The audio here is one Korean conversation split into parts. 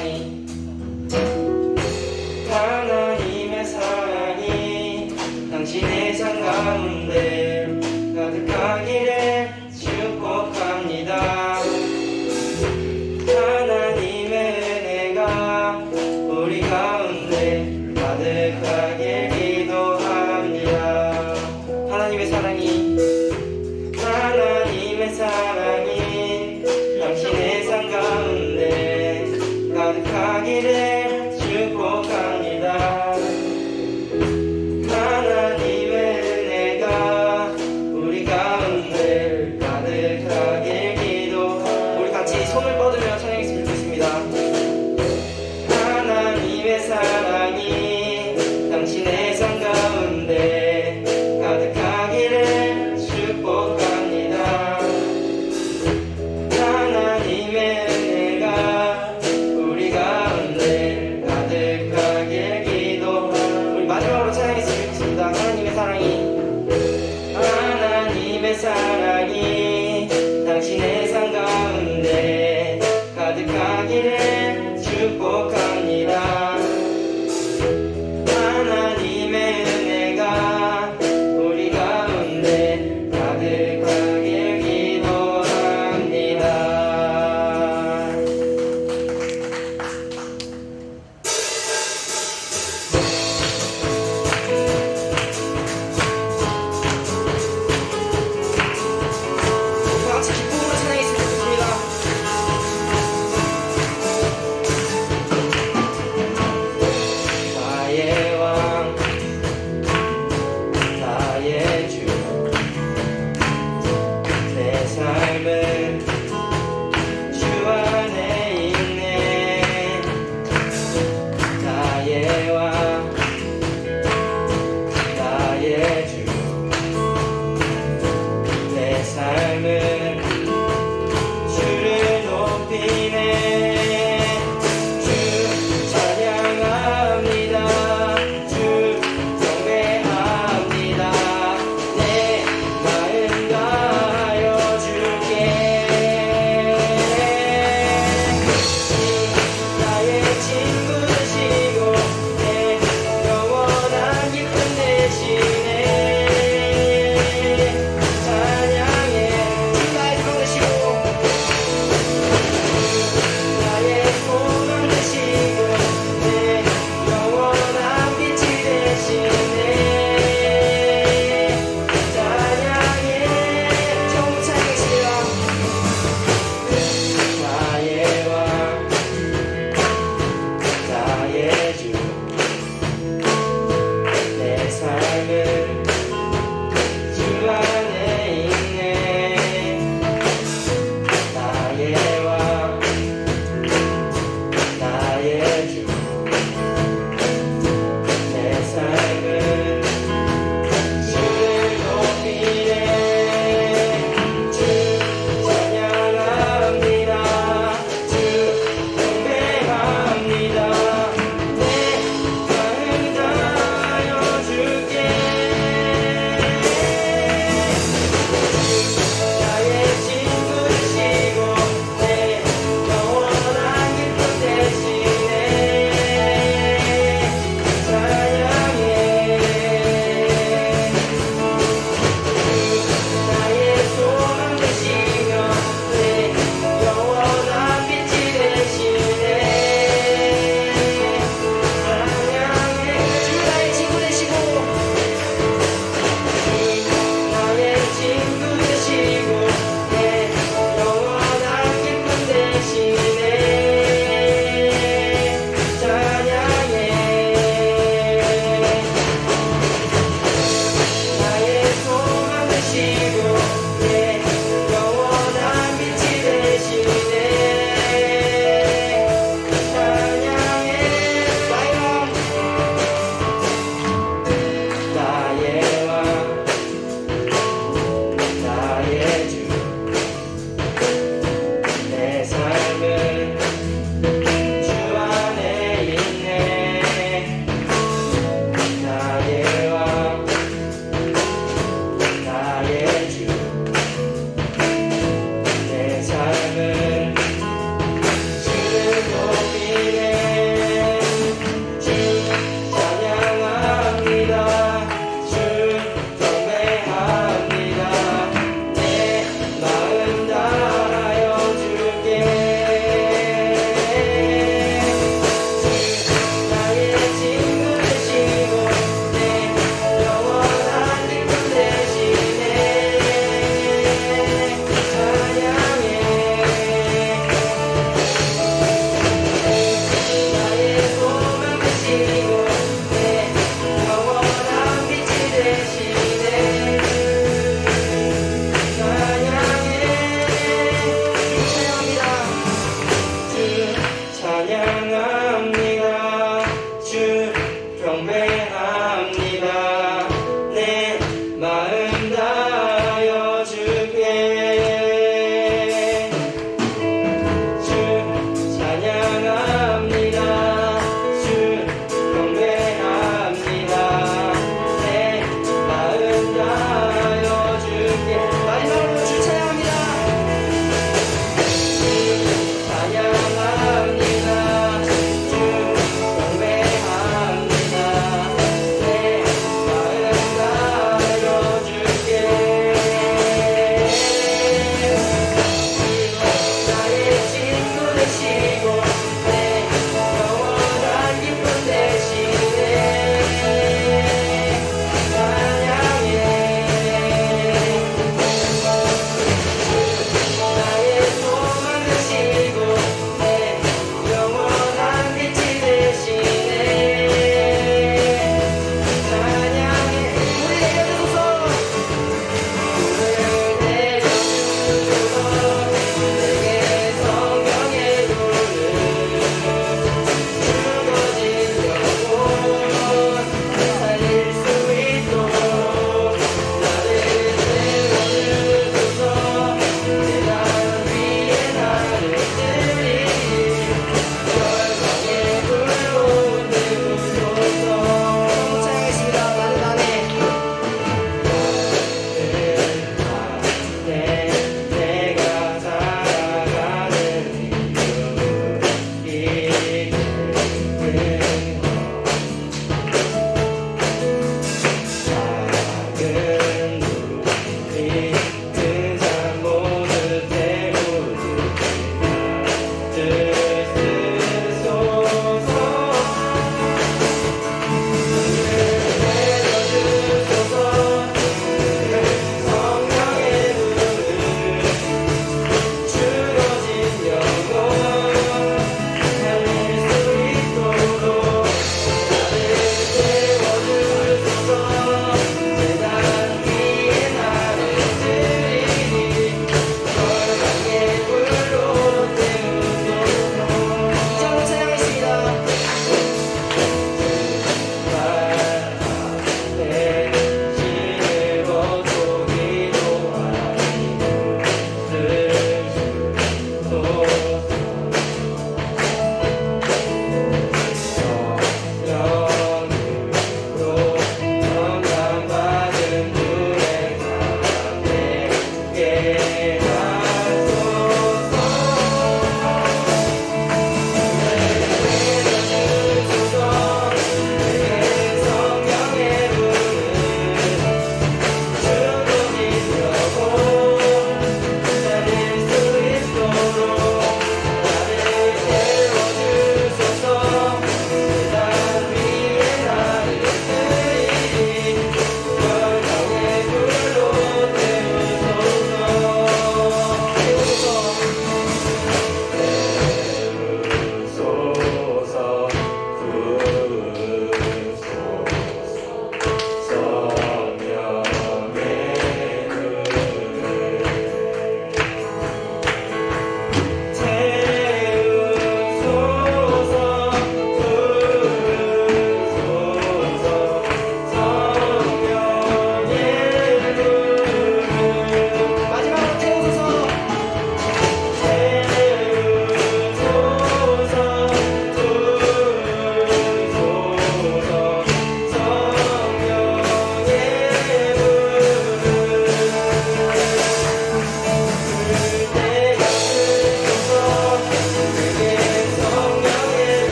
사랑이 하나님의 사랑이 당신의 삶 가운데 가득하기를 축복합니다. 하나님의 은혜가 우리 가운데 가득하길 기도합니다. 하나님의 사랑이 당신의 삶 가운데 가득하기를 축복합니다. 하나님의 은혜가 우리 가운데 가득하길 기도합니다. 우리 같이 손을 뻗으며 찬양했으면 좋겠습니다. 하나님의 사랑이 당신의 삶 가운데 가득하기를 축복합니다. 하나님의 은혜가 우리 가운데 가득하길 기도합니다. 우리 마지막으로 찬양했으면 좋겠습니다. 하나님의 사랑이 당신의 삶 가운데 가득하기를 축복합니다. 하나님의 은혜가 우리 가운데 가득하길 기도합니다. 다 같이 기쁨으로 찬양했으면 좋겠습니다.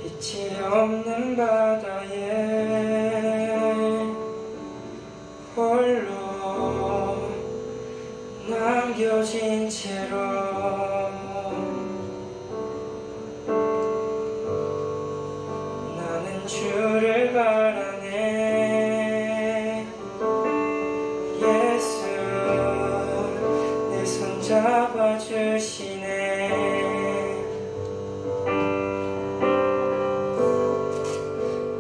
빛이 없는 바다에 홀로 남겨진 채로 나는 주를 바라네. 예수 내 손 잡아주시네.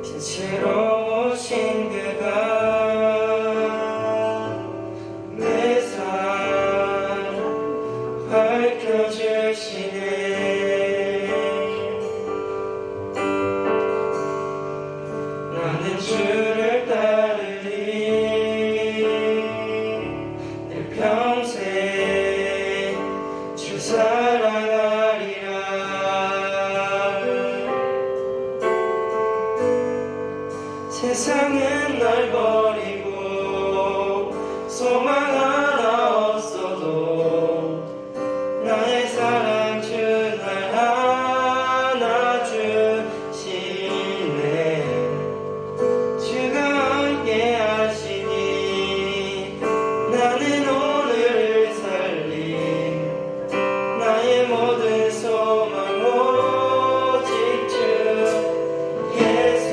빛으로 오신 그가 내 삶 밝혀주시네. 나는 주를 따르리. 내 평생 주 사랑하리라. 세상은 날 버리고 소망 하나 없어도 나의 사랑 주 날 안아주시네. 주가 함께 하시니 나는 오늘을 살리. 나의 모든 소망 오직 주 예수.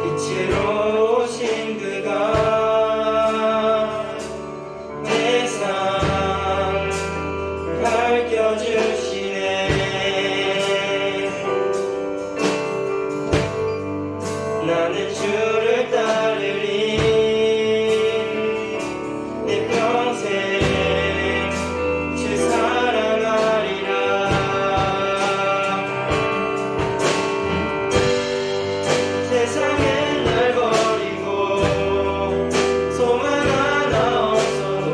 빛으로 오신 그가 내 삶 밝혀주시네. 나는 주를 따르리. 내 평생 주 사랑하리라. 세상은 날 버리고 소망 하나 없어도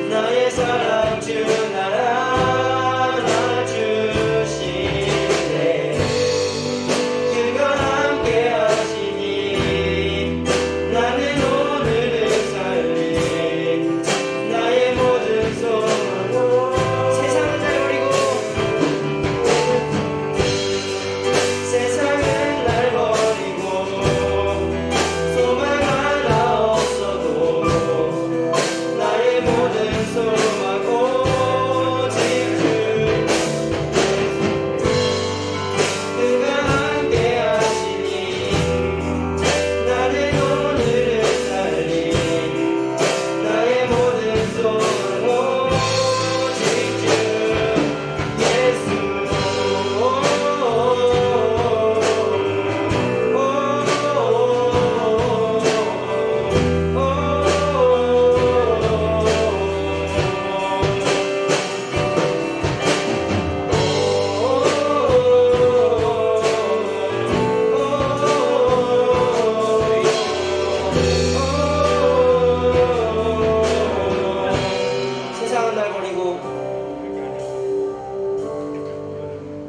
나의 사랑 주 날 안아주시네. 그가 함께 하시니 나는 오늘을 살리. 나의 모든 소망 세상은 날 버리고 세상은 날 버리고 소망 하나 없어도 나의 모든 소망 오직 주 그가 함께 하시니 나는 오늘을 살리. 나의 모든 소망 오직 주 예수. 세상은 날 버리고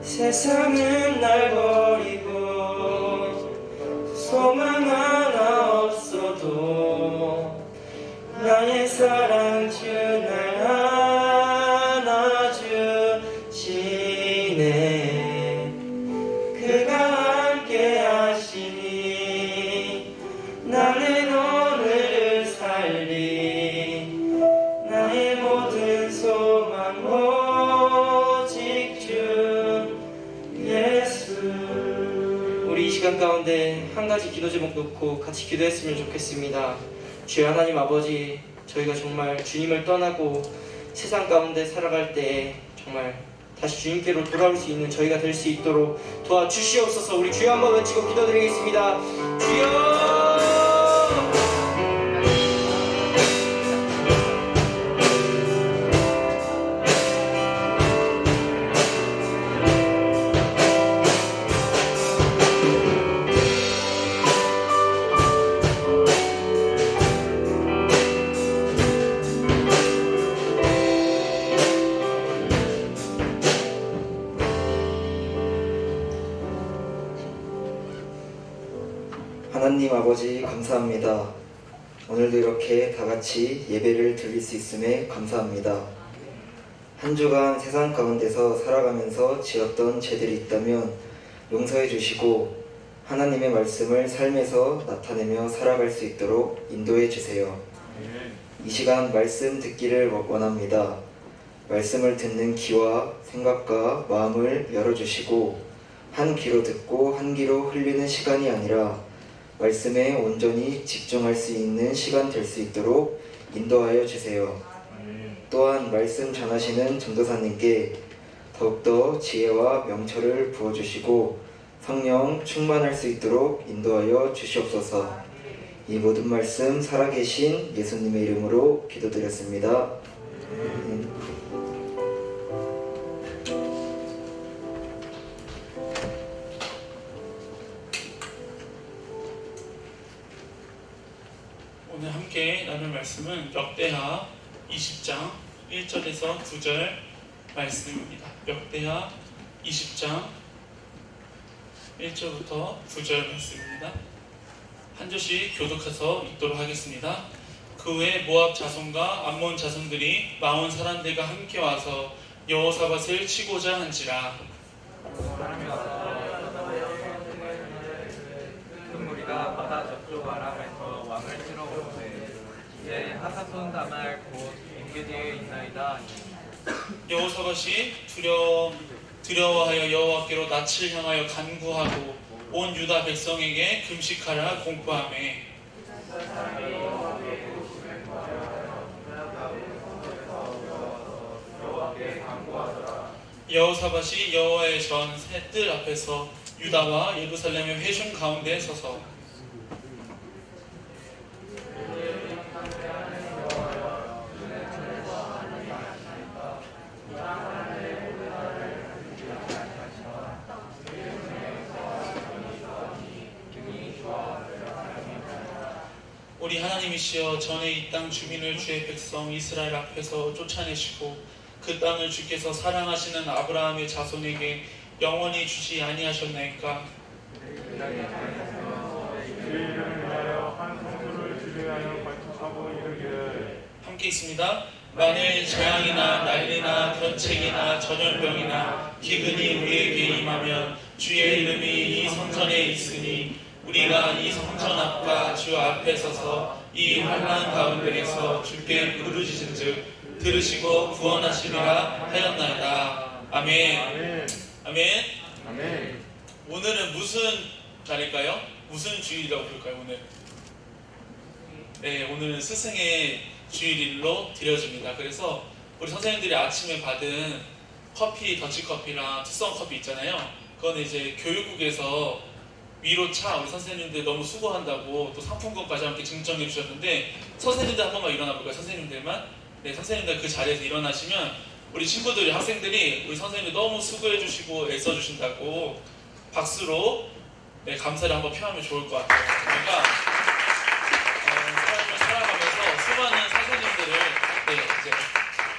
세상은 날 버리고 소망 하나 없어도 나의 사랑 주 날 안아주시네. 그가 함께 하시니 나는 오늘을 살리. 나의 모든 소망 오직 주 예수. 우리 이 시간 가운데 한 가지 기도 제목 놓고 같이 기도했으면 좋겠습니다. 주여 하나님 아버지, 저희가 정말 주님을 떠나고 세상 가운데 살아갈 때 정말 다시 주님께로 돌아올 수 있는 저희가 될 수 있도록 도와주시옵소서. 우리 주여 한번 외치고 기도드리겠습니다. 주여. 하나님 아버지 감사합니다. 오늘도 이렇게 다 같이 예배를 드릴 수 있음에 감사합니다. 한 주간 세상 가운데서 살아가면서 지었던 죄들이 있다면 용서해 주시고 하나님의 말씀을 삶에서 나타내며 살아갈 수 있도록 인도해 주세요. 이 시간 말씀 듣기를 원합니다. 말씀을 듣는 귀와 생각과 마음을 열어주시고 한 귀로 듣고 한 귀로 흘리는 시간이 아니라 말씀에 온전히 집중할 수 있는 시간 될 수 있도록 인도하여 주세요. 또한 말씀 전하시는 전도사님께 더욱더 지혜와 명철을 부어주시고 성령 충만할 수 있도록 인도하여 주시옵소서. 이 모든 말씀 살아계신 예수님의 이름으로 기도드렸습니다. 오늘 함께 나눌 말씀은 역대하 20장 1절에서 9절 말씀입니다. 역대하 20장 1절부터 9절 말씀입니다. 한 절씩 교독해서 읽도록 하겠습니다. 그 후에 모압 자손과 암몬 자손들이 마온 사람들과 함께 와서 여호사밧을 치고자 한지라. 큰 무리가 바다 저쪽 아람에서 왕을 치러 오되 이제 하사손 다말 곧 엔게디에 있나이다. 여호사밧이 두려워하여 여호와께로 낯을 향하여 간구하고 온 유다 백성에게 금식하라 공포하매 여호사밧이 여호와의 전 새 뜰 앞에서 유다와 예루살렘의 회중 가운데 서서 우리 하나님이시여 전에 이 땅 주민을 주의 백성 이스라엘 앞에서 쫓아내시고 그 땅을 주께서 사랑하시는 아브라함의 자손에게 영원히 주지 아니하셨나이까. 함께 있습니다. 만일 재앙이나 난리나 변책이나 전염병이나 기근이 우리에게 임하면 주의 이름이 이 성전에 있으니 우리가 이 성전 앞과 주 앞에 서서 이 환난 가운데에서 주께 부르짖은즉 들으시고 구원하시리라 하였나이다. 아멘. 아멘. 아멘. 오늘은 무슨 날일까요? 무슨 주일이라고 부를까요? 오늘? 네, 오늘은 스승의 주일로 드려집니다. 그래서 우리 선생님들이 아침에 받은 커피, 더치커피랑 투썸 커피 있잖아요. 그건 이제 교육국에서 위로차 우리 선생님들 너무 수고한다고 또 상품권까지 함께 증정해 주셨는데 선생님들 한 번만 일어나 볼까요? 선생님들만? 네, 선생님들 그 자리에서 일어나시면 우리 친구들이 학생들이 우리 선생님들 너무 수고해 주시고 애써 주신다고 박수로 네, 감사를 한번 표하면 좋을 것 같아요. 그러니까 삶을 살아가면서 수많은 선생님들을 네, 이제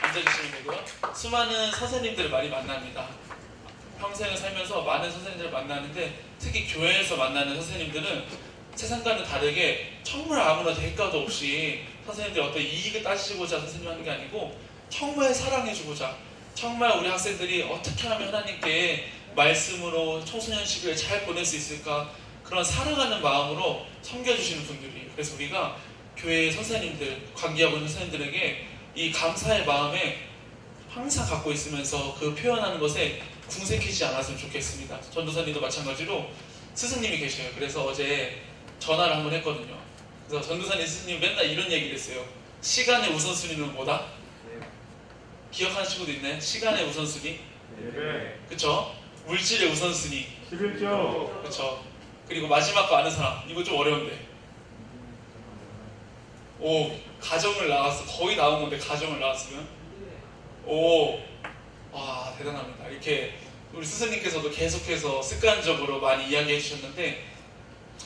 앉아주시면 되고요. 수많은 선생님들을 많이 만납니다. 평생을 살면서 많은 선생님들을 만나는데 특히 교회에서 만나는 선생님들은 세상과는 다르게 정말 아무나 대가도 없이 선생님들이 어떤 이익을 따지고자 선생님 하는 게 아니고 정말 사랑해주고자 정말 우리 학생들이 어떻게 하면 하나님께 말씀으로 청소년식을 잘 보낼 수 있을까 그런 사랑하는 마음으로 섬겨주시는 분들이에요. 그래서 우리가 교회의 선생님들, 관계하고 있는 선생님들에게 이 감사의 마음에 항상 갖고 있으면서 그 표현하는 것에 궁색해지지 않았으면 좋겠습니다. 전도사님도 마찬가지로 스승님이 계셔요. 그래서 어제 전화를 한번 했거든요. 그래서 전도사님 스승님 맨날 이런 얘기를 했어요. 시간의 우선순위는 뭐다? 기억하는 친구도 있나요? 시간의 우선순위? 그쵸? 물질의 우선순위 11조. 그쵸? 그리고 마지막 거 아는 사람 이거 좀 어려운데 오 가정을 나왔어. 거의 나온 건데 가정을 나왔으면 오 와 대단합니다. 이렇게 우리 스승님께서도 계속해서 습관적으로 많이 이야기해 주셨는데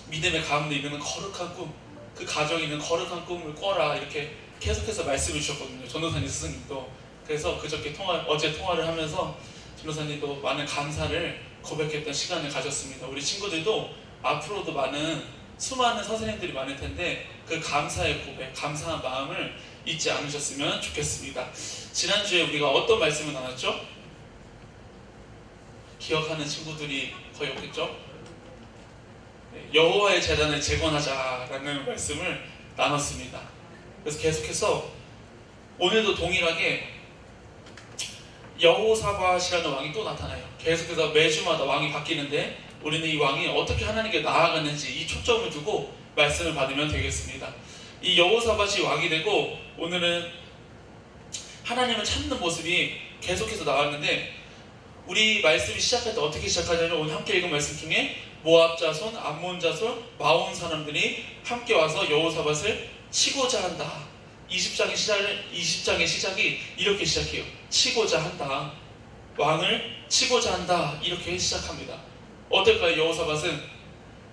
믿음의 가운데 있는 거룩한 꿈, 그 가정에 있는 거룩한 꿈을 꿔라 이렇게 계속해서 말씀해 주셨거든요. 전도사님 스승님도. 그래서 그저께 어제 통화를 하면서 전도사님도 많은 감사를 고백했던 시간을 가졌습니다. 우리 친구들도 앞으로도 많은 수많은 선생님들이 많을 텐데 그 감사의 고백, 감사한 마음을 잊지 않으셨으면 좋겠습니다. 지난주에 우리가 어떤 말씀을 나눴죠? 기억하는 친구들이 거의 없겠죠? 여호와의 제단을 재건하자라는 말씀을 나눴습니다. 그래서 계속해서 오늘도 동일하게 여호사밧이라는 왕이 또 나타나요. 계속해서 매주마다 왕이 바뀌는데 우리는 이 왕이 어떻게 하나님께 나아가는지 이 초점을 두고 말씀을 받으면 되겠습니다. 이 여호사밧이 왕이 되고 오늘은 하나님을 찾는 모습이 계속해서 나왔는데 우리 말씀이 시작할 때 어떻게 시작하냐면 오늘 함께 읽은 말씀 중에 모압 자손, 암몬 자손, 마온 사람들이 함께 와서 여호사밧을 치고자 한다. 20장의 시작이 이렇게 시작해요. 치고자 한다. 왕을 치고자 한다. 이렇게 시작합니다. 어떨까요? 여호사밧은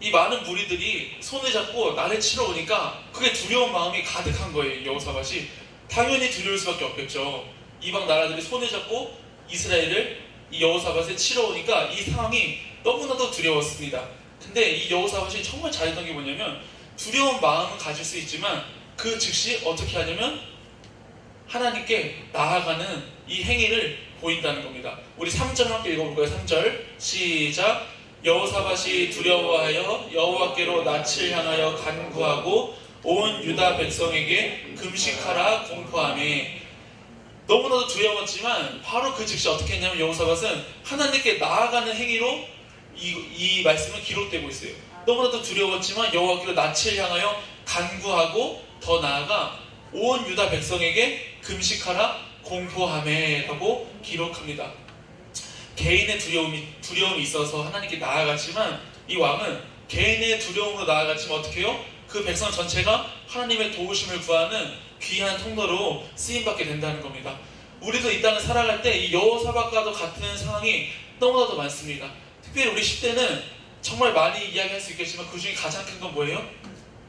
이 많은 무리들이 손을 잡고 나를 치러 오니까 그게 두려운 마음이 가득한 거예요. 여호사밧이 당연히 두려울 수밖에 없겠죠. 이방 나라들이 손을 잡고 이스라엘을 이 여호사밧을 치러 오니까 이 상황이 너무나도 두려웠습니다. 근데 이 여호사밧이 정말 잘했던 게 뭐냐면 두려운 마음은 가질 수 있지만 그 즉시 어떻게 하냐면 하나님께 나아가는 이 행위를 보인다는 겁니다. 우리 3절 함께 읽어볼까요? 3절 시작. 여호사밧이 두려워하여 여호와께로 낯을 향하여 간구하고 온 유다 백성에게 금식하라 공포하매. 너무나도 두려웠지만 바로 그 즉시 어떻게 했냐면 여호사밧은 하나님께 나아가는 행위로 이 말씀은 기록되고 있어요. 너무나도 두려웠지만 여호와께로 낯을 향하여 간구하고 더 나아가 온 유다 백성에게 금식하라 공포하매 라고 기록합니다. 개인의 두려움이 있어서 하나님께 나아갔지만 이 왕은 개인의 두려움으로 나아갔지만 어떻게 해요? 그 백성 전체가 하나님의 도우심을 구하는 귀한 통로로 쓰임받게 된다는 겁니다. 우리도 이 땅을 살아갈 때 이 여호사밧과도 같은 상황이 너무나도 많습니다. 특별히 우리 10대는 정말 많이 이야기할 수 있겠지만 그 중에 가장 큰 건 뭐예요?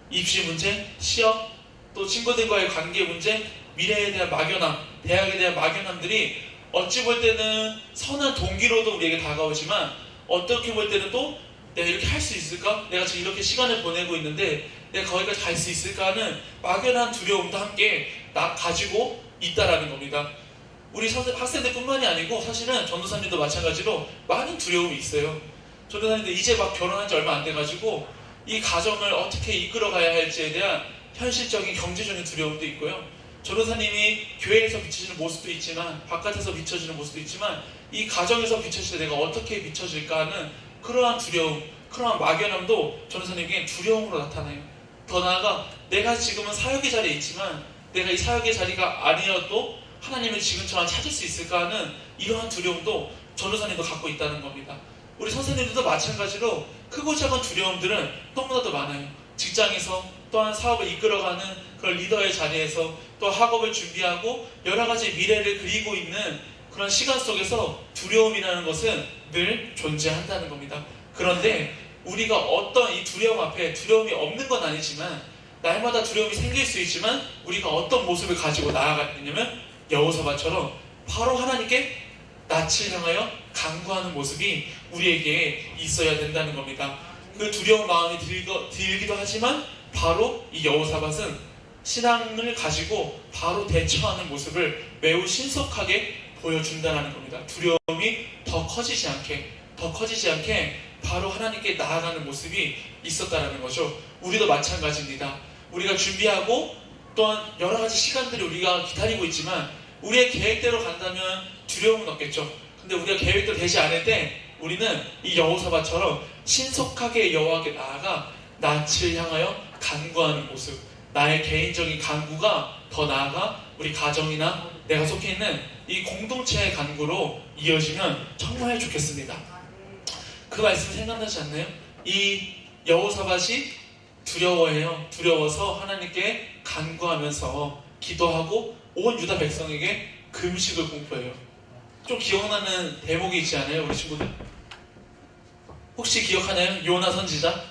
입시 문제, 시험, 또 친구들과의 관계 문제, 미래에 대한 막연함, 대학에 대한 막연함들이 어찌 볼 때는 선한 동기로도 우리에게 다가오지만 어떻게 볼 때는 또 내가 이렇게 할 수 있을까? 내가 지금 이렇게 시간을 보내고 있는데 내가 거기까지 갈 수 있을까 하는 막연한 두려움도 함께 가지고 있다라는 겁니다. 우리 학생들뿐만이 아니고 사실은 전도사님도 마찬가지로 많은 두려움이 있어요. 전도사님들 이제 막 결혼한 지 얼마 안 돼가지고 이 가정을 어떻게 이끌어가야 할지에 대한 현실적인 경제적인 두려움도 있고요. 전도사님이 교회에서 비춰지는 모습도 있지만 바깥에서 비춰지는 모습도 있지만 이 가정에서 비춰질 때 내가 어떻게 비춰질까 하는 그러한 두려움, 그러한 막연함도 전도사님에게 두려움으로 나타나요. 더 나아가 내가 지금은 사역의 자리에 있지만 내가 이 사역의 자리가 아니어도 하나님을 지금처럼 찾을 수 있을까 하는 이러한 두려움도 전도사님도 갖고 있다는 겁니다. 우리 선생님들도 마찬가지로 크고 작은 두려움들은 너무나도 많아요. 직장에서 또한 사업을 이끌어가는 그런 리더의 자리에서 또 학업을 준비하고 여러 가지 미래를 그리고 있는 그런 시간 속에서 두려움이라는 것은 늘 존재한다는 겁니다. 그런데 우리가 어떤 이 두려움 앞에 두려움이 없는 건 아니지만 날마다 두려움이 생길 수 있지만 우리가 어떤 모습을 가지고 나아가느냐면 여호사밧처럼 바로 하나님께 낯을 향하여 간구하는 모습이 우리에게 있어야 된다는 겁니다. 그 두려운 마음이 들기도 하지만 바로 이 여호사밧은 신앙을 가지고 바로 대처하는 모습을 매우 신속하게 보여준다는 겁니다. 두려움이 더 커지지 않게 바로 하나님께 나아가는 모습이 있었다는 거죠. 우리도 마찬가지입니다. 우리가 준비하고 또한 여러 가지 시간들이 우리가 기다리고 있지만 우리의 계획대로 간다면 두려움은 없겠죠. 근데 우리가 계획대로 되지 않을 때 우리는 이 여호사밧처럼 신속하게 여호와께 나아가 낯을 향하여 간구하는 모습, 나의 개인적인 간구가 더 나아가 우리 가정이나 내가 속해 있는 이 공동체의 간구로 이어지면 정말 좋겠습니다. 그 말씀 생각나지 않나요? 이 여호사밧이 두려워해요. 두려워서 하나님께 간구하면서 기도하고 온 유다 백성에게 금식을 공포해요. 좀 기억나는 대목이 있지 않아요? 우리 친구들? 혹시 기억하나요? 요나 선지자?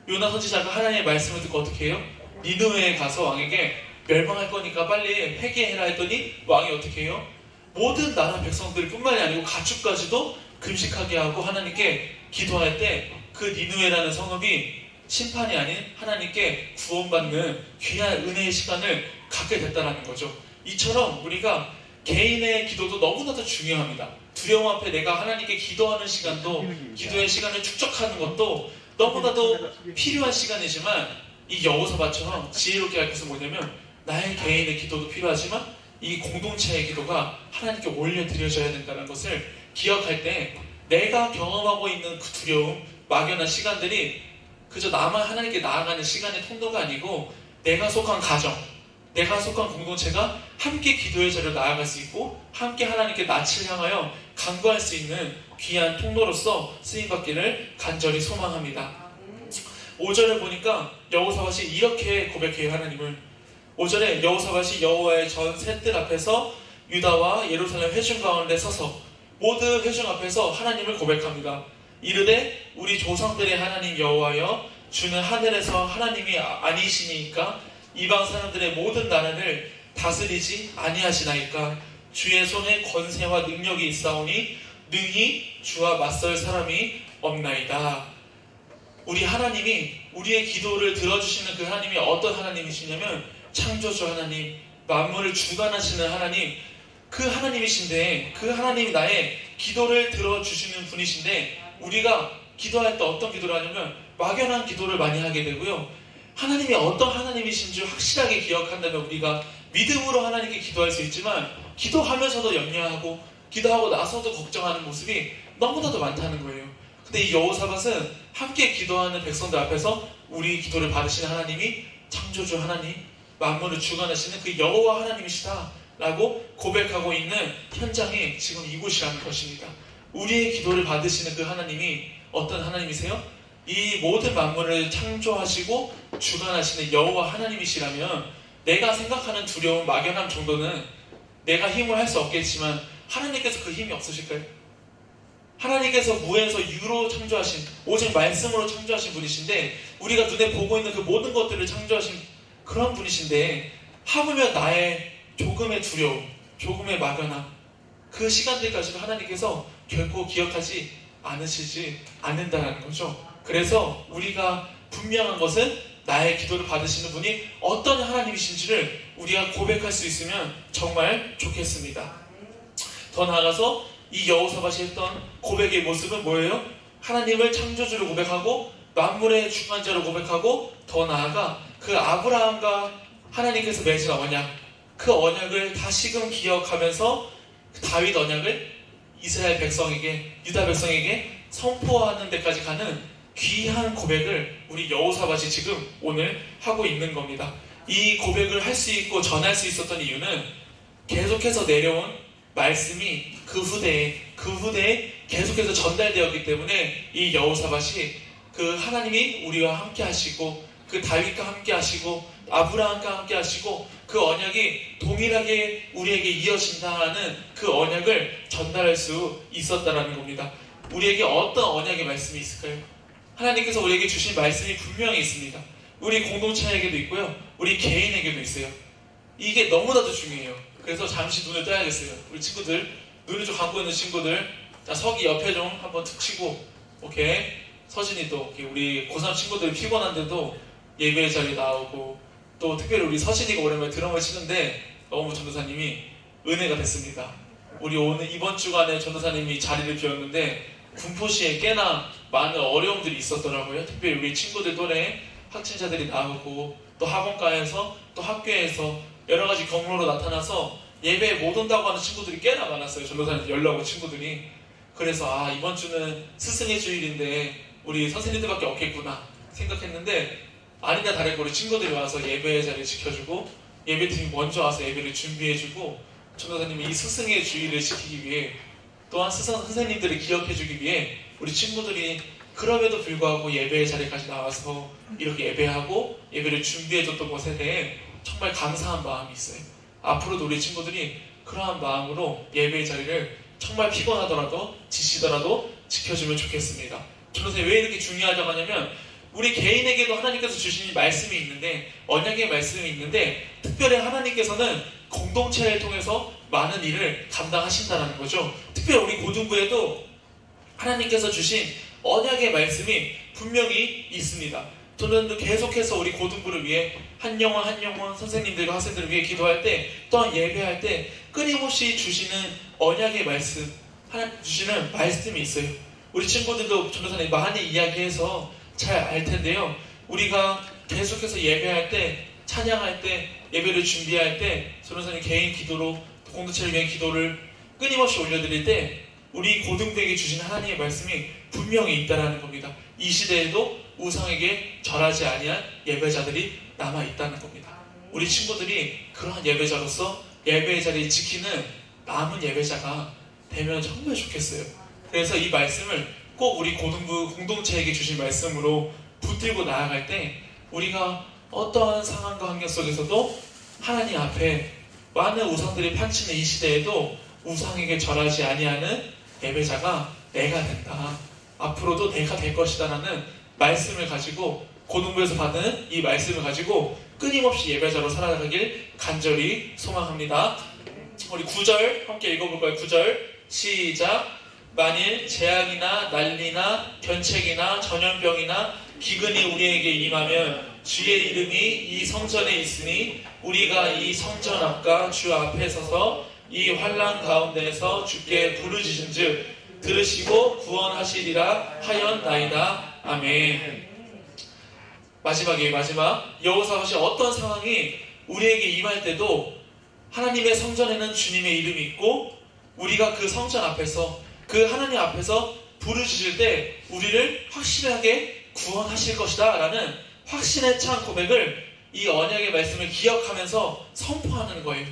요나 선지자가 하나님의 말씀을 듣고 어떻게 해요? 니느웨에 가서 왕에게 멸망할 거니까 빨리 회개해라 했더니 왕이 어떻게 해요? 모든 나라 백성들 뿐만이 아니고 가축까지도 금식하게 하고 하나님께 기도할 때 그 니느웨라는 성읍이 심판이 아닌 하나님께 구원받는 귀한 은혜의 시간을 갖게 됐다는 거죠. 이처럼 우리가 개인의 기도도 너무나도 중요합니다. 두려움 앞에 내가 하나님께 기도하는 시간도, 기도의 시간을 축적하는 것도 너무나도 필요한 시간이지만, 이 여호사밧처럼 지혜롭게 할 것은 뭐냐면, 나의 개인의 기도도 필요하지만 이 공동체의 기도가 하나님께 올려드려져야 된다는 것을 기억할 때, 내가 경험하고 있는 그 두려움, 막연한 시간들이 그저 나만 하나님께 나아가는 시간의 통로가 아니고, 내가 속한 가정, 내가 속한 공동체가 함께 기도의 자리로 나아갈 수 있고, 함께 하나님께 낯을 향하여 간구할 수 있는 귀한 통로로서 쓰임받기를 간절히 소망합니다. 5절을 보니까 여호사밧이 이렇게 고백해요. 하나님을 5절에 여호사밧이 여호와의 전 셋들 앞에서 유다와 예루살렘 회중 가운데 서서 모든 회중 앞에서 하나님을 고백합니다. 이르되 우리 조상들의 하나님 여호와여, 주는 하늘에서 하나님이 아니시니까 이방 사람들의 모든 나라를 다스리지 아니하시나이까. 주의 손에 권세와 능력이 있사오니 능히 주와 맞설 사람이 없나이다. 우리 하나님이 우리의 기도를 들어주시는 그 하나님이 어떤 하나님이시냐면, 창조주 하나님, 만물을 주관하시는 하나님, 그 하나님이신데, 그 하나님이 나의 기도를 들어주시는 분이신데, 우리가 기도할 때 어떤 기도를 하냐면 막연한 기도를 많이 하게 되고요, 하나님이 어떤 하나님이신 줄 확실하게 기억한다면 우리가 믿음으로 하나님께 기도할 수 있지만, 기도하면서도 염려하고 기도하고 나서도 걱정하는 모습이 너무나도 많다는 거예요. 근데 이 여호사밧은 함께 기도하는 백성들 앞에서 우리 기도를 받으시는 하나님이 창조주 하나님, 만물을 주관하시는 그 여호와 하나님이시다 라고 고백하고 있는 현장이 지금 이곳이라는 것입니다. 우리의 기도를 받으시는 그 하나님이 어떤 하나님이세요? 이 모든 만물을 창조하시고 주관하시는 여호와 하나님이시라면, 내가 생각하는 두려움, 막연함 정도는 내가 힘을 할 수 없겠지만 하나님께서 그 힘이 없으실까요? 하나님께서 무에서 유로 창조하신, 오직 말씀으로 창조하신 분이신데, 우리가 눈에 보고 있는 그 모든 것들을 창조하신 그런 분이신데, 하물며 나의 조금의 두려움, 조금의 막연함, 그 시간들까지도 하나님께서 결코 기억하지 않으시지 않는다는 거죠. 그래서 우리가 분명한 것은 나의 기도를 받으시는 분이 어떤 하나님이신지를 우리가 고백할 수 있으면 정말 좋겠습니다. 더 나아가서 이 여호사밧이 했던 고백의 모습은 뭐예요? 하나님을 창조주로 고백하고 만물의 주관자로 고백하고, 더 나아가 그 아브라함과 하나님께서 맺은 언약, 그 언약을 다시금 기억하면서 그 다윗 언약을 이스라엘 백성에게, 유다 백성에게 선포하는 데까지 가는 귀한 고백을 우리 여호사밧이 지금 오늘 하고 있는 겁니다. 이 고백을 할 수 있고 전할 수 있었던 이유는 계속해서 내려온 말씀이 그 후대에 계속해서 전달되었기 때문에, 이 여호사밧이 그 하나님이 우리와 함께 하시고, 그 다윗과 함께 하시고, 아브라함과 함께 하시고, 그 언약이 동일하게 우리에게 이어진다는 그 언약을 전달할 수 있었다는 겁니다. 우리에게 어떤 언약의 말씀이 있을까요? 하나님께서 우리에게 주신 말씀이 분명히 있습니다. 우리 공동체에게도 있고요, 우리 개인에게도 있어요. 이게 너무나도 중요해요. 그래서 잠시 눈을 떠야겠어요. 우리 친구들, 눈을 좀 감고 있는 친구들, 자, 서기 옆에 좀 한번 툭 치고, 오케이. 서진이도, 우리 고3 친구들 피곤한데도 예배 자리에 나오고, 또 특별히 우리 서진이가 오랜만에 드럼을 치는데 너무 전도사님이 은혜가 됐습니다. 우리 오늘 이번 주간에 전도사님이 자리를 비웠는데 군포시에 꽤나 많은 어려움들이 있었더라고요. 특별히 우리 친구들 또래 학진자들이 나오고, 또 학원가에서, 또 학교에서 여러 가지 경로로 나타나서 예배에 못 온다고 하는 친구들이 꽤나 많았어요. 전도사님 연락 온 친구들이. 그래서 이번 주는 스승의 주일인데 우리 선생님들밖에 없겠구나 생각했는데, 아니다 다를까 우리 친구들이 와서 예배의 자리를 지켜주고, 예배팀이 먼저 와서 예배를 준비해주고, 전도사님이 이 스승의 주의를 지키기 위해, 또한 선생님들을 기억해주기 위해 우리 친구들이 그럼에도 불구하고 예배의 자리까지 나와서 이렇게 예배하고 예배를 준비해줬던 것에 대해 정말 감사한 마음이 있어요. 앞으로도 우리 친구들이 그러한 마음으로 예배의 자리를 정말 피곤하더라도 지치더라도 지켜주면 좋겠습니다. 전도사님 왜 이렇게 중요하다고 하냐면, 우리 개인에게도 하나님께서 주신 말씀이 있는데, 언약의 말씀이 있는데, 특별히 하나님께서는 공동체를 통해서 많은 일을 감당하신다는 거죠. 특별히 우리 고등부에도 하나님께서 주신 언약의 말씀이 분명히 있습니다. 저는 계속해서 우리 고등부를 위해 한 영혼 한 영혼 선생님들과 학생들을 위해 기도할 때, 또한 예배할 때 끊임없이 주시는 언약의 말씀, 하나님 주시는 말씀이 있어요. 우리 친구들도 전도사님 많이 이야기해서 잘 알 텐데요. 우리가 계속해서 예배할 때, 찬양할 때, 예배를 준비할 때, 전도사님 개인 기도로 공동체를 위한 기도를 끊임없이 올려드릴 때 우리 고등부에게 주신 하나님의 말씀이 분명히 있다는 겁니다. 이 시대에도 우상에게 절하지 아니한 예배자들이 남아있다는 겁니다. 우리 친구들이 그러한 예배자로서 예배의 자리를 지키는 남은 예배자가 되면 정말 좋겠어요. 그래서 이 말씀을 꼭 우리 고등부 공동체에게 주신 말씀으로 붙들고 나아갈 때 우리가 어떠한 상황과 환경 속에서도 하나님 앞에 많은 우상들이 판치는 이 시대에도 우상에게 절하지 아니하는 예배자가 내가 된다. 앞으로도 내가 될 것이다 라는 말씀을 가지고 고등부에서 받은 이 말씀을 가지고 끊임없이 예배자로 살아가길 간절히 소망합니다. 우리 9절 함께 읽어볼까요? 9절 시작. 만일 재앙이나 난리나 견책이나 전염병이나 기근이 우리에게 임하면 주의 이름이 이 성전에 있으니 우리가 이 성전 앞과 주 앞에 서서 이 환난 가운데에서 주께 부르짖은즉 들으시고 구원하시리라 하였나이다. 아멘. 마지막 여호사밧이 어떤 상황이 우리에게 임할 때도 하나님의 성전에는 주님의 이름이 있고 우리가 그 성전 앞에서 그 하나님 앞에서 부르짖을 때 우리를 확실하게 구원하실 것이다 라는 확신에 찬 고백을 이 언약의 말씀을 기억하면서 선포하는 거예요.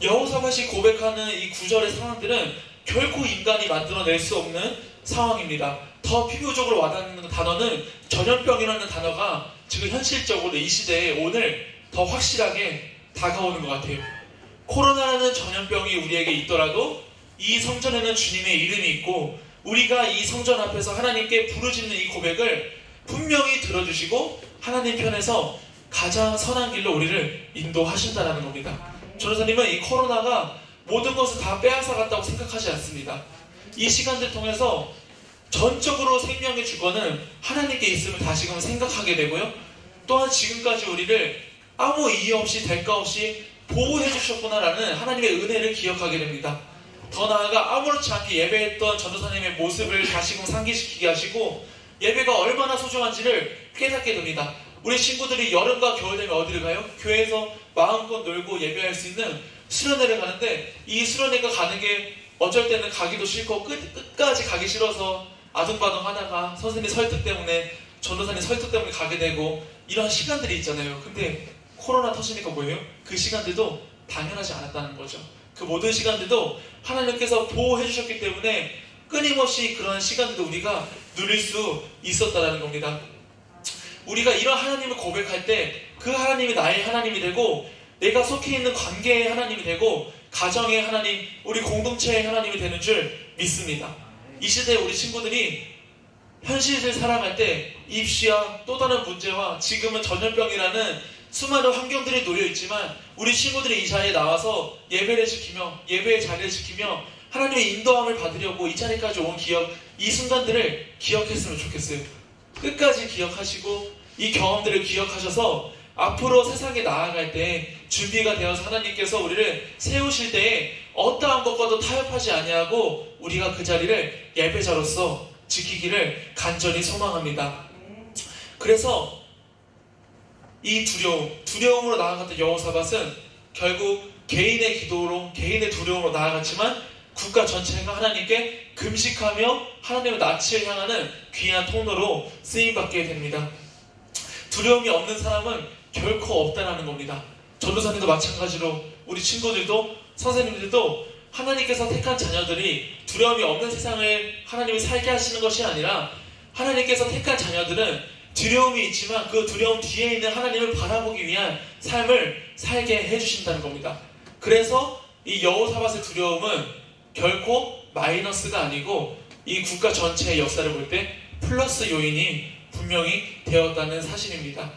여호사밧이 고백하는 이 9절의 상황들은 결코 인간이 만들어낼 수 없는 상황입니다. 더 피부적으로 와닿는 단어는 전염병이라는 단어가 지금 현실적으로 이 시대에 오늘 더 확실하게 다가오는 것 같아요. 코로나라는 전염병이 우리에게 있더라도 이 성전에는 주님의 이름이 있고 우리가 이 성전 앞에서 하나님께 부르짖는 이 고백을 분명히 들어주시고 하나님 편에서 가장 선한 길로 우리를 인도하신다는 겁니다. 전도사님은 이 코로나가 모든 것을 다 빼앗아갔다고 생각하지 않습니다. 이 시간들 통해서 전적으로 생명의 주권은 하나님께 있음을 다시금 생각하게 되고요. 또한 지금까지 우리를 아무 이유 없이 대가 없이 보호해 주셨구나라는 하나님의 은혜를 기억하게 됩니다. 더 나아가 아무렇지 않게 예배했던 전도사님의 모습을 다시금 상기시키게 하시고 예배가 얼마나 소중한지를 깨닫게 됩니다. 우리 친구들이 여름과 겨울 되면 어디를 가요? 교회에서 마음껏 놀고 예배할 수 있는 수련회를 가는데 이 수련회가 가는 게 어쩔 때는 가기도 싫고 끝까지 가기 싫어서 아둥바둥 하다가 선생님 설득 때문에 전도사님 설득 때문에 가게 되고 이런 시간들이 있잖아요. 근데 코로나 터지니까 뭐예요? 그 시간들도 당연하지 않았다는 거죠. 그 모든 시간들도 하나님께서 보호해 주셨기 때문에 끊임없이 그런 시간들도 우리가 누릴 수 있었다는 겁니다. 우리가 이런 하나님을 고백할 때 그 하나님이 나의 하나님이 되고 내가 속해 있는 관계의 하나님이 되고 가정의 하나님, 우리 공동체의 하나님이 되는 줄 믿습니다. 이 시대에 우리 친구들이 현실을 살아갈 때 입시와 또 다른 문제와 지금은 전염병이라는 수많은 환경들이 놓여있지만 우리 친구들이 이 자리에 나와서 예배를 지키며 예배의 자리를 지키며 하나님의 인도함을 받으려고 이 자리까지 온 이 순간들을 기억했으면 좋겠어요. 끝까지 기억하시고 이 경험들을 기억하셔서 앞으로 세상에 나아갈 때 준비가 되어서 하나님께서 우리를 세우실 때에 어떠한 것과도 타협하지 아니하고 우리가 그 자리를 예배자로서 지키기를 간절히 소망합니다. 그래서 이 두려움으로 나아갔던 여호사밧은 결국 개인의 기도로 개인의 두려움으로 나아갔지만 국가 전체가 하나님께 금식하며 하나님의 낯을 향하는 귀한 통로로 쓰임받게 됩니다. 두려움이 없는 사람은 결코 없다는 겁니다. 전도사님도 마찬가지로 우리 친구들도 선생님들도 하나님께서 택한 자녀들이 두려움이 없는 세상을 하나님이 살게 하시는 것이 아니라 하나님께서 택한 자녀들은 두려움이 있지만 그 두려움 뒤에 있는 하나님을 바라보기 위한 삶을 살게 해주신다는 겁니다. 그래서 이 여호사밧의 두려움은 결코 마이너스가 아니고 이 국가 전체의 역사를 볼 때 플러스 요인이 분명히 되었다는 사실입니다.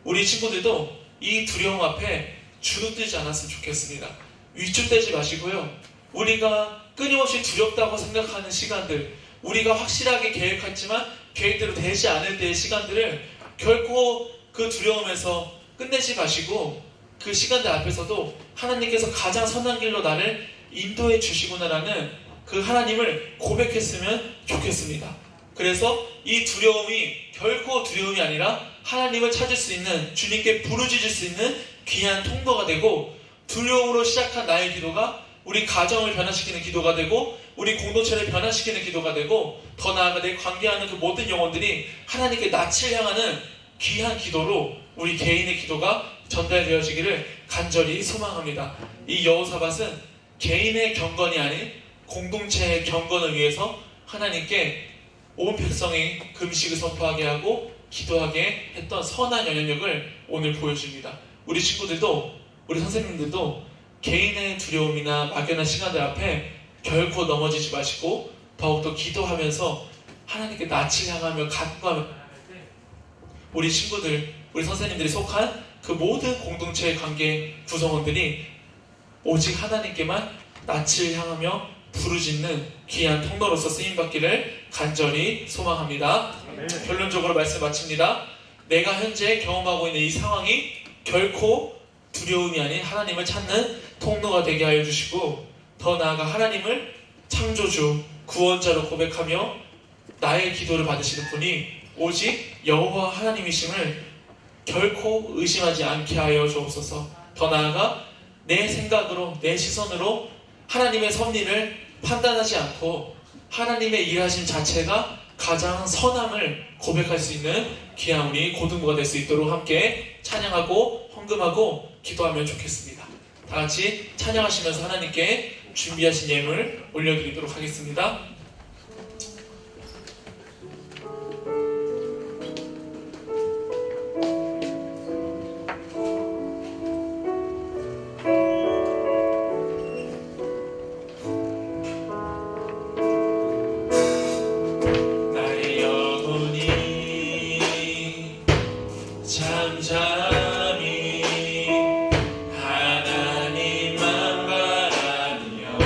우리 친구들도 이 두려움 앞에 주눅들지 않았으면 좋겠습니다. 위축되지 마시고요. 우리가 끊임없이 두렵다고 생각하는 시간들, 우리가 확실하게 계획했지만 계획대로 되지 않을 때의 시간들을 결코 그 두려움에서 끝내지 마시고 그 시간들 앞에서도 하나님께서 가장 선한 길로 나를 인도해 주시구나라는 그 하나님을 고백했으면 좋겠습니다. 그래서 이 두려움이 결코 두려움이 아니라 하나님을 찾을 수 있는, 주님께 부르짖을 수 있는 귀한 통로가 되고, 두려움으로 시작한 나의 기도가 우리 가정을 변화시키는 기도가 되고, 우리 공동체를 변화시키는 기도가 되고, 더 나아가 내 관계하는 그 모든 영혼들이 하나님께 낯을 향하는 귀한 기도로 우리 개인의 기도가 전달되어지기를 간절히 소망합니다. 이 여호사밧은 개인의 경건이 아닌 공동체의 경건을 위해서 하나님께 온 백성이 금식을 선포하게 하고 기도하게 했던 선한 영향력을 오늘 보여줍니다. 우리 친구들도, 우리 선생님들도 개인의 두려움이나 막연한 시간들 앞에 결코 넘어지지 마시고 더욱더 기도하면서 하나님께 낯을 향하며 간구하며, 우리 친구들, 우리 선생님들이 속한 그 모든 공동체의 관계 구성원들이 오직 하나님께만 낯을 향하며 부르짖는 귀한 통로로서 쓰임받기를 간절히 소망합니다. 결론적으로 말씀 마칩니다. 내가 현재 경험하고 있는 이 상황이 결코 두려움이 아닌 하나님을 찾는 통로가 되게 하여 주시고, 더 나아가 하나님을 창조주, 구원자로 고백하며 나의 기도를 받으시는 분이 오직 여호와 하나님이심을 결코 의심하지 않게 하여 주옵소서. 더 나아가 내 생각으로, 내 시선으로 하나님의 섭리를 판단하지 않고 하나님의 일하심 자체가 가장 선함을 고백할 수 있는 귀한 우리 고등부가 될 수 있도록 함께 찬양하고 헌금하고 기도하면 좋겠습니다. 다 같이 찬양하시면서 하나님께 준비하신 예물 올려드리도록 하겠습니다. 나의 영혼이 잠잠히 하나님만 바라며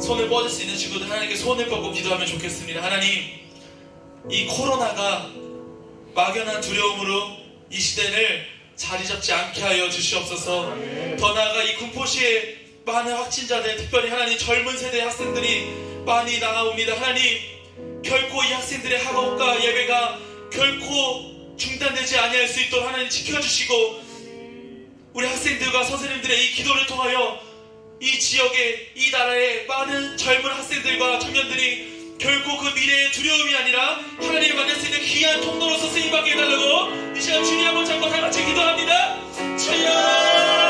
손을 뻗을 수 있는 친구들 하나님께 손을 뻗고 기도하면 좋겠습니다. 하나님, 이 코로나가 막연한 두려움으로 이 시대를 자리 잡지 않게 하여 주시옵소서. 더 나아가 이 군포시에 많은 확진자들, 특별히 하나님 젊은 세대의 학생들이 많이 나옵니다. 하나님, 결코 이 학생들의 학업과 예배가 결코 중단되지 아니할 수 있도록 하나님 지켜주시고, 우리 학생들과 선생님들의 이 기도를 통하여 이 지역의, 이 나라의 많은 젊은 학생들과 청년들이 결코 그 미래의 두려움이 아니라 하나님을 만날 수 있는 귀한 통로로서 쓰임받게 해달라고 이 시간 주님 한번 잡고 다 같이 기도합니다. 주여!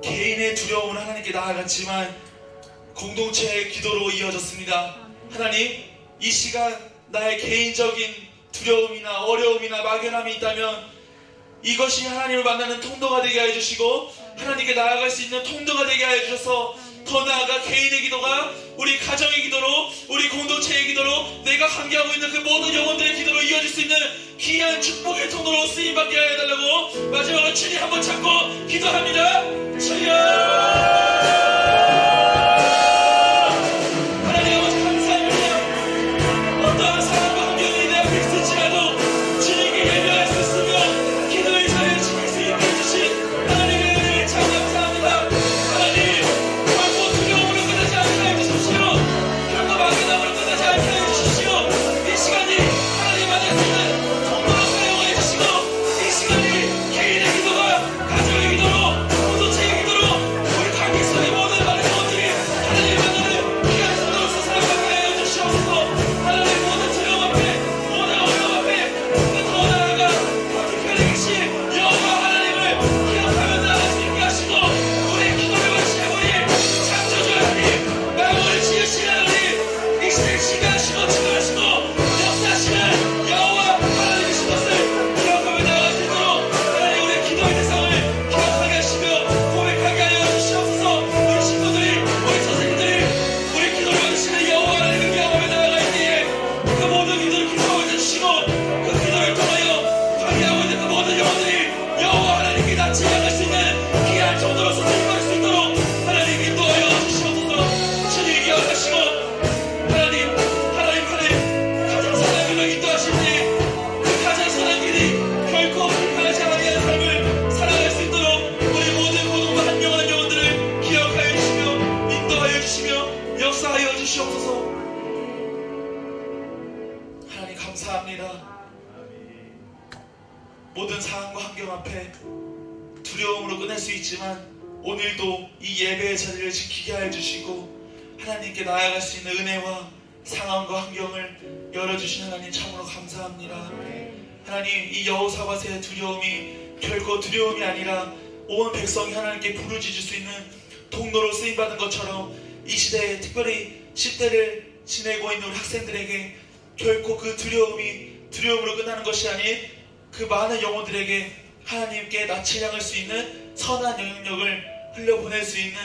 개인의 두려움은 하나님께 나아갔지만 공동체의 기도로 이어졌습니다. 하나님, 이 시간 나의 개인적인 두려움이나 어려움이나 막연함이 있다면 이것이 하나님을 만나는 통로가 되게 해주시고 하나님께 나아갈 수 있는 통로가 되게 해주셔서 더 나아가 개인의 기도가 우리 가정의 기도로, 우리 공동체의 기도로, 내가 함께하고 있는 그 모든 영혼들의 기도로 이어질 수 있는 귀한 축복의 통로로 쓰임받게 해달라고 마지막으로 주님 한번 잡고 기도합니다. 주여! 두려움으로 끝낼 수 있지만 오늘도 이 예배의 자리를 지키게 하여 주시고 하나님께 나아갈 수 있는 은혜와 상황과 환경을 열어주신 하나님 참으로 감사합니다. 하나님, 이 여호사밧의 두려움이 결코 두려움이 아니라 온 백성이 하나님께 부르짖을 수 있는 통로로 쓰임받은 것처럼 이 시대에 특별히 10대를 지내고 있는 우리 학생들에게 결코 그 두려움이 두려움으로 끝나는 것이 아닌 그 많은 영혼들에게 하나님께 낯을 향할 수 있는 선한 영향력을 흘려보낼 수 있는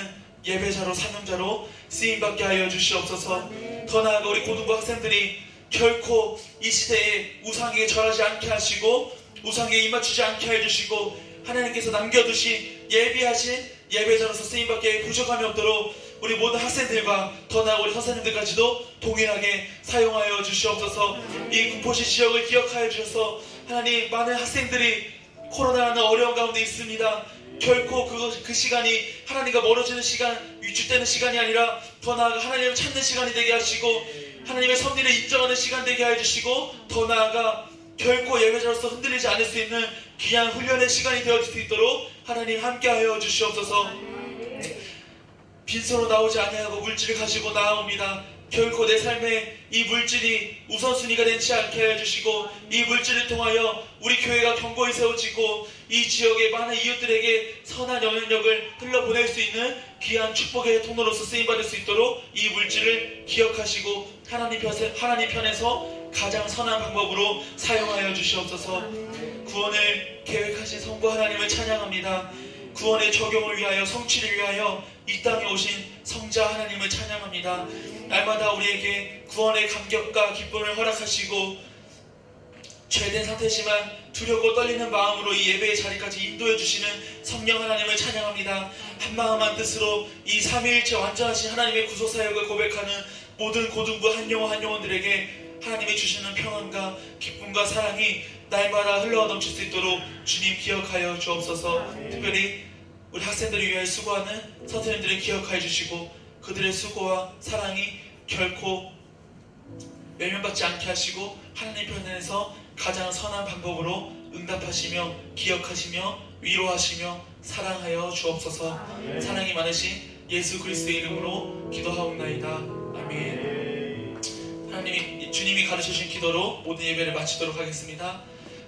예배자로 사명자로 쓰임받게 하여 주시옵소서. 더 나아가 우리 고등부 학생들이 결코 이 시대에 우상에게 절하지 않게 하시고 우상에 입맞추지 않게 해주시고 하나님께서 남겨두신 예비하신 예배자로서 쓰임받게 부족함이 없도록 우리 모든 학생들과 더 나아가 우리 선생님들까지도 동일하게 사용하여 주시옵소서. 이 군포시 지역을 기억하여 주셔서 하나님, 많은 학생들이 코로나라는 어려운 가운데 있습니다. 결코 그 시간이 하나님과 멀어지는 시간, 위축되는 시간이 아니라 더 나아가 하나님을 찾는 시간이 되게 하시고 하나님의 섭리를 인정하는 시간 되게 해주시고 더 나아가 결코 예배자로서 흔들리지 않을 수 있는 귀한 훈련의 시간이 되어질 수 있도록 하나님 함께하여 주시옵소서. 빈손으로 나오지 아니하고 물질을 가지고 나아옵니다. 결코 내 삶에 이 물질이 우선순위가 되지 않게 해주시고 이 물질을 통하여 우리 교회가 견고히 세워지고 이 지역의 많은 이웃들에게 선한 영향력을 흘러보낼 수 있는 귀한 축복의 통로로서 쓰임받을 수 있도록 이 물질을 기억하시고 하나님 편에서 가장 선한 방법으로 사용하여 주시옵소서. 구원을 계획하신 성부 하나님을 찬양합니다. 구원의 적용을 위하여 성취를 위하여 이 땅에 오신 성자 하나님을 찬양합니다. 날마다 우리에게 구원의 감격과 기쁨을 허락하시고 죄된 상태지만 두렵고 떨리는 마음으로 이 예배의 자리까지 인도해 주시는 성령 하나님을 찬양합니다. 한마음 한뜻으로 이 삼위일체 완전하신 하나님의 구속사역을 고백하는 모든 고등부 한 영혼 한 영혼들에게 하나님이 주시는 평안과 기쁨과 사랑이 날마다 흘러넘칠 수 있도록 주님 기억하여 주옵소서. 특별히 우리 학생들을 위하여 수고하는 선생님들을 기억하여 주시고 그들의 수고와 사랑이 결코 외면받지 않게 하시고 하나님 편에서 가장 선한 방법으로 응답하시며 기억하시며 위로하시며 사랑하여 주옵소서. 사랑이 많으신 예수 그리스도의 이름으로 기도하옵나이다. 아멘. 하나님이 주님이 가르쳐주신 기도로 모든 예배를 마치도록 하겠습니다.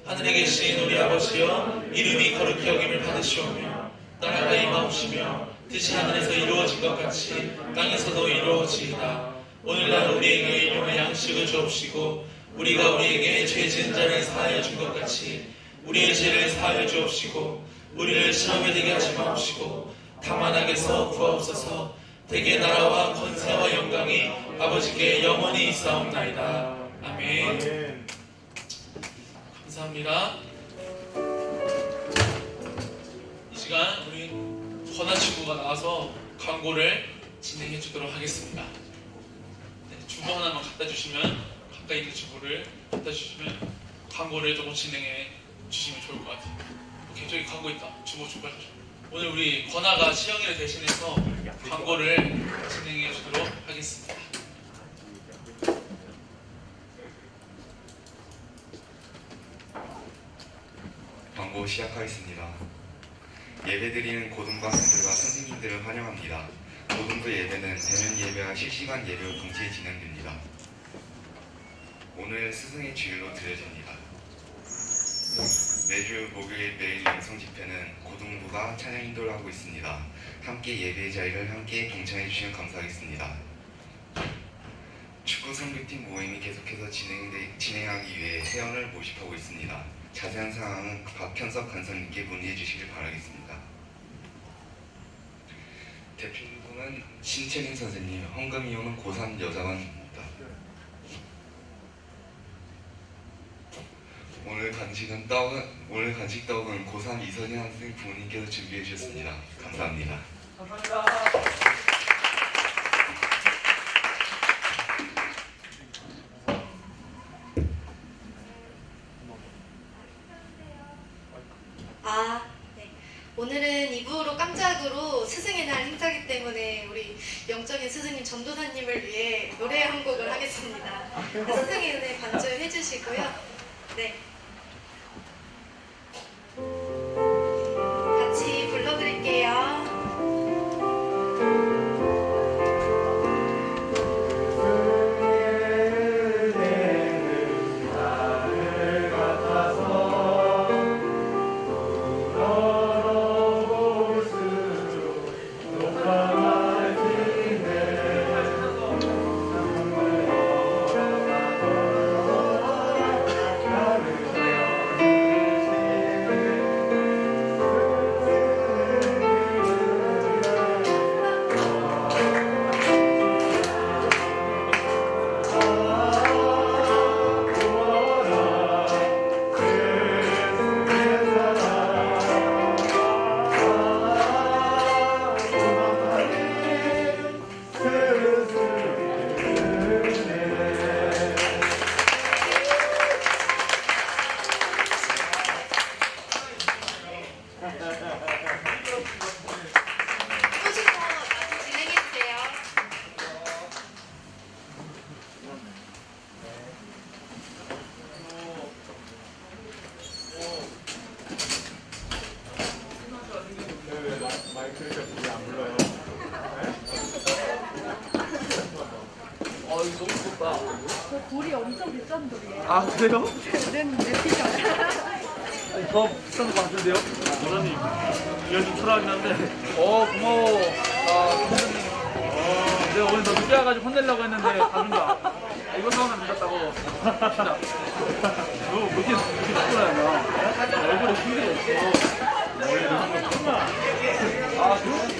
하늘에 계신 우리 아버지여, 이름이 거룩히 여김을 받으시오며 나라가 임하옵시며 뜻이 하늘에서 이루어진 것 같이 땅에서도 이루어지이다. 오늘날 우리에게 일용할 양식을 주옵시고 우리가 우리에게 죄 지은 자를 사하여 준 것 같이 우리의 죄를 사하여 주옵시고 우리를 시험에 들게 하지 마옵시고 다만 악에서 구하옵소서. 대개 나라와 권세와 영광이 아버지께 영원히 있사옵나이다. 아멘. 감사합니다. 이 시간 우리 권한 친구가 나와서 광고를 진행해 주도록 하겠습니다. 네, 주보 하나만 갖다 주시면, 가까이 있는 주보를 갖다 주시면 광고를 조금 진행해 주시면 좋을 것 같아요. 오케이, 저기 광고 있다. 주보 빨리 가죠. 오늘 우리 권아가 시영이를 대신해서 광고를 진행해 주도록 하겠습니다. 광고 시작하겠습니다. 예배드리는 고등부 학생들과 선생님들을 환영합니다. 고등부 예배는 대면 예배와 실시간 예배로 동시에 진행됩니다. 오늘 스승의 주일로 드려집니다. 매주 목요일 매일 영성 집회는 고등부가 찬양 인도를 하고 있습니다. 함께 예배의 자리를 함께 동참해 주시면 감사하겠습니다. 축구 선교팀 모임이 계속해서 진행하기 위해 회원을 모집하고 있습니다. 자세한 사항은 박현석 간사님께 문의해 주시길 바라겠습니다. 대표님은 신채린 선생님, 헌금이용은 고3 여자관입니다. 오늘 간식 떡은 고3 이선희 학생 부모님께서 준비해 주셨습니다. 감사합니다. 네. 오늘은 2부로 깜짝으로 스승의 날 행사기 때문에 우리 영적인 스승님 전도사님을 위해 노래 한 곡을 하겠습니다. 스승의 은혜 반주해 주시고요. 네. 같이 돌이 엄청 비싼 돌이에요. 아 그래요? 내 피셜. 아니, 더 비싼 것 같은데요? 도사님 이거 좀 초라하긴 한데 고마워. 내가 오늘 너 늦게 와가지고 혼내려고 했는데 가준다. 이거 사오면 늦었다고. 진짜 너 그렇게 듣고 나냐? 얼굴에 힘들이 없어. 그렇지.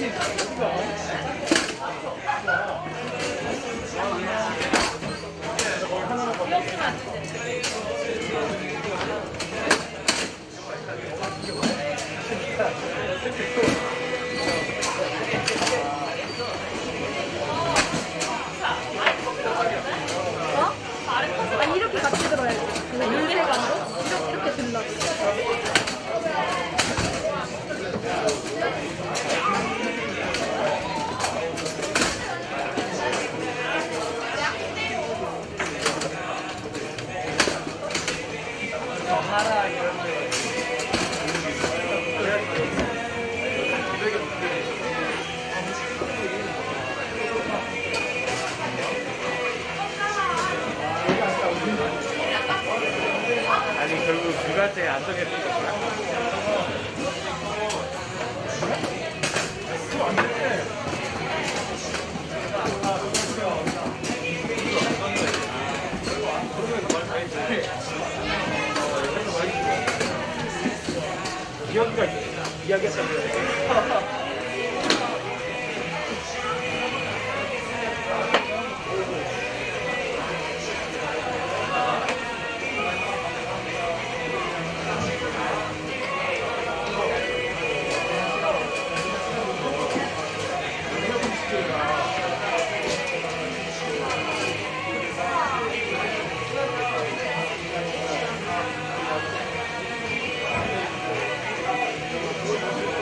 이렇게 같이 들어야지. 일체감으로 이렇게 들라고. 아니 결국 그갈때 안정했으니까. 기억이가 이야기했었는데